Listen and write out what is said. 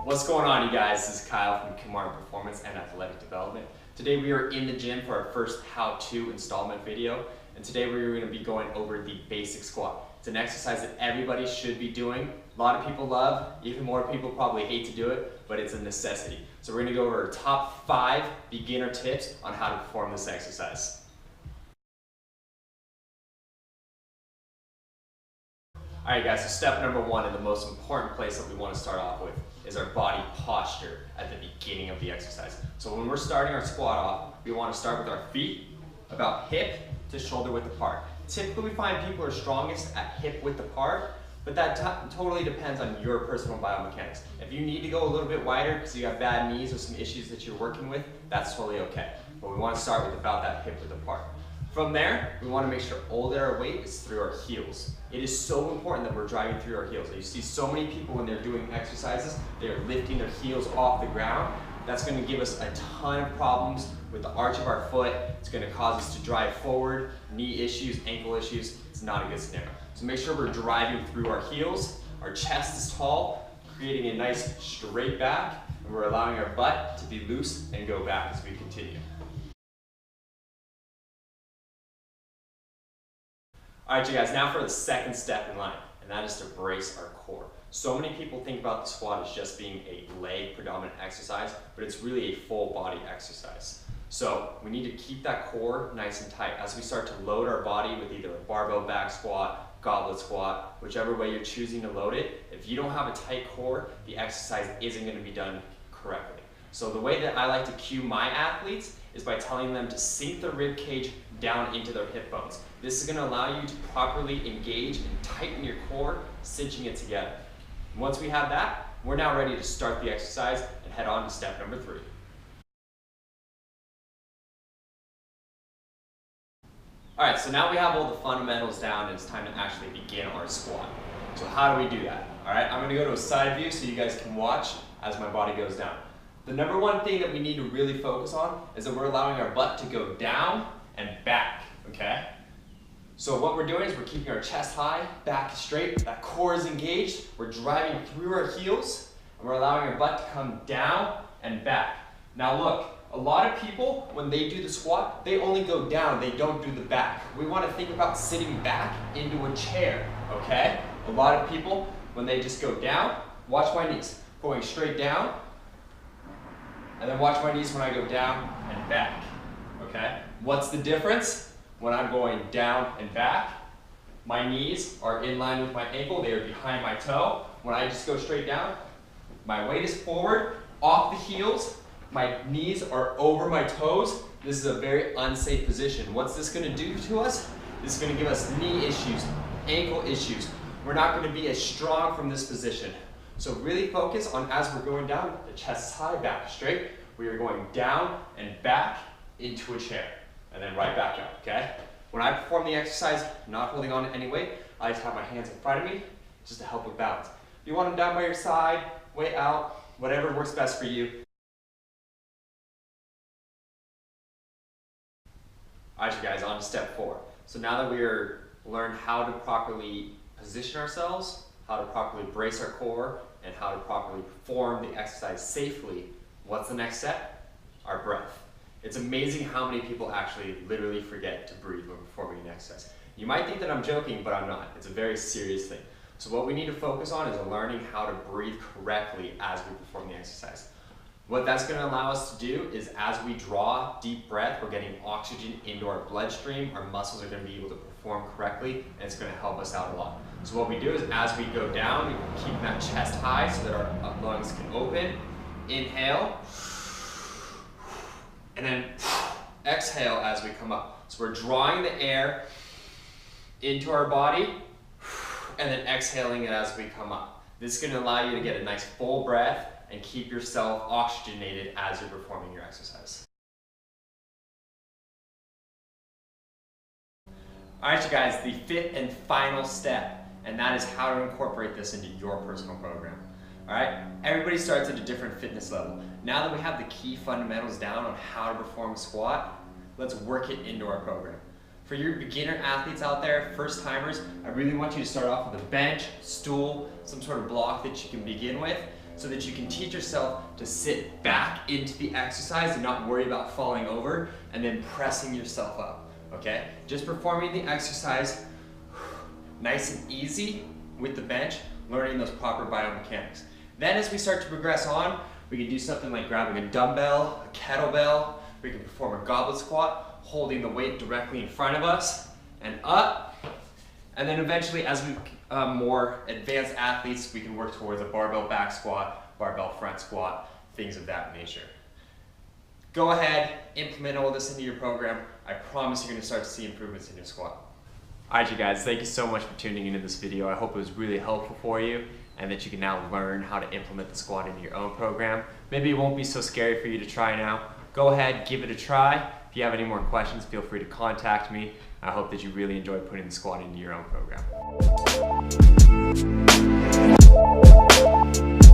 What's going on, you guys? This is Kyle from KPAD Performance and Athletic Development. Today we are in the gym for our first how-to installment video, and today we're going to be going over the basic squat. It's an exercise that everybody should be doing. A lot of people love, even more people probably hate to do it, but it's a necessity. So we're going to go over our top 5 beginner tips on how to perform this exercise. Alright guys, so step number 1 and the most important place that we want to start off with is our body posture at the beginning of the exercise. So when we're starting our squat off, we want to start with our feet about hip to shoulder width apart. Typically we find people are strongest at hip width apart, but that totally depends on your personal biomechanics. If you need to go a little bit wider because you got bad knees or some issues that you're working with, that's totally okay. But we want to start with about that hip width apart. From there, we want to make sure all that our weight is through our heels. It is so important that we're driving through our heels. You see so many people when they're doing exercises, they're lifting their heels off the ground. That's going to give us a ton of problems with the arch of our foot. It's going to cause us to drive forward, knee issues, ankle issues. It's not a good scenario. So make sure we're driving through our heels. Our chest is tall, creating a nice straight back, and we're allowing our butt to be loose and go back as we continue. Alright, you guys, now for the second step in line, and that is to brace our core. So many people think about the squat as just being a leg predominant exercise, but it's really a full body exercise. So we need to keep that core nice and tight as we start to load our body with either a barbell back squat, goblet squat, whichever way you're choosing to load it. If you don't have a tight core, the exercise isn't going to be done correctly. So the way that I like to cue my athletes is by telling them to sink the rib cage down into their hip bones. This is going to allow you to properly engage and tighten your core, cinching it together. And once we have that, we're now ready to start the exercise and head on to step number 3. Alright, so now we have all the fundamentals down and it's time to actually begin our squat. So how do we do that? Alright, I'm going to go to a side view so you guys can watch as my body goes down. The number 1 thing that we need to really focus on is that we're allowing our butt to go down and back, okay? So what we're doing is we're keeping our chest high, back straight, that core is engaged, we're driving through our heels, and we're allowing our butt to come down and back. Now look, a lot of people, when they do the squat, they only go down, they don't do the back. We want to think about sitting back into a chair, okay? A lot of people, when they just go down, watch my knees, going straight down, and then watch my knees when I go down and back, okay? What's the difference? When I'm going down and back, my knees are in line with my ankle, they are behind my toe. When I just go straight down, my weight is forward, off the heels, my knees are over my toes. This is a very unsafe position. What's this gonna do to us? This is gonna give us knee issues, ankle issues. We're not gonna be as strong from this position. So really focus on as we're going down, the chest is high, back straight. We are going down and back into a chair. And then right back up, okay? When I perform the exercise, not holding on to any weight, I just have my hands in front of me just to help with balance. If you want them down by your side, weight out, whatever works best for you. All right, you guys, on to step 4. So now that we're learned how to properly position ourselves, how to properly brace our core, and how to properly perform the exercise safely, what's the next step? Our breath. It's amazing how many people actually literally forget to breathe when performing an exercise. You might think that I'm joking, but I'm not. It's a very serious thing. So what we need to focus on is learning how to breathe correctly as we perform the exercise. What that's going to allow us to do is as we draw deep breath, we're getting oxygen into our bloodstream, our muscles are going to be able to perform correctly, and it's going to help us out a lot. So what we do is as we go down, we keep that chest high so that our lungs can open. Inhale. And then exhale as we come up. So we're drawing the air into our body and then exhaling it as we come up. This is going to allow you to get a nice full breath and keep yourself oxygenated as you're performing your exercise. Alright, you guys, the 5th and final step, and that is how to incorporate this into your personal program. Alright, everybody starts at a different fitness level. Now that we have the key fundamentals down on how to perform a squat, let's work it into our program. For your beginner athletes out there, first timers, I really want you to start off with a bench, stool, some sort of block that you can begin with, so that you can teach yourself to sit back into the exercise and not worry about falling over and then pressing yourself up, okay? Just performing the exercise nice and easy with the bench, learning those proper biomechanics. Then as we start to progress on, we can do something like grabbing a dumbbell, a kettlebell, we can perform a goblet squat, holding the weight directly in front of us and up. And then eventually, as we more advanced athletes, we can work towards a barbell back squat, barbell front squat, things of that nature. Go ahead, implement all this into your program. I promise you're going to start to see improvements in your squat. Alright you guys, thank you so much for tuning into this video. I hope it was really helpful for you and that you can now learn how to implement the squat into your own program. Maybe it won't be so scary for you to try now. Go ahead, give it a try. If you have any more questions, feel free to contact me. I hope that you really enjoy putting the squat into your own program.